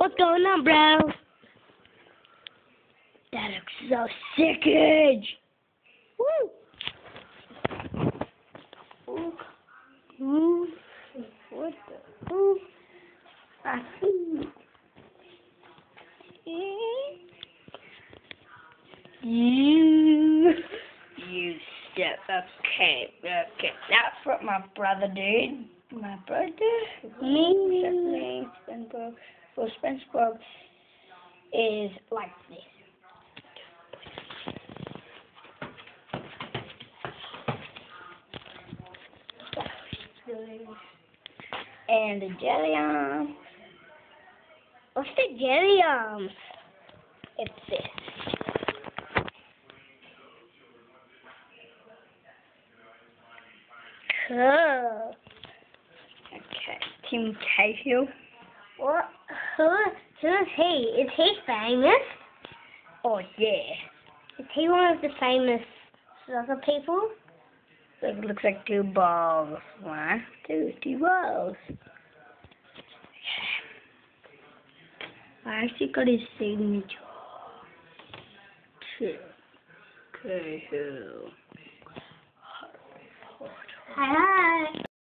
What's going on, bro? That looks so sickage. Woo! Ooh. What the? Ooh. I see. You step. Okay. That's what my brother did. My brother? Me. SpongeBob. So SpongeBob is like this. And the jelly arms. What's the jelly arms? It's this. Cool. Okay, Tim Cahill. What? Who's he? Is he famous? Oh yeah. Is he one of the famous soccer people? It looks like two balls. One, two balls. I actually got his signature. Cahill. Hi.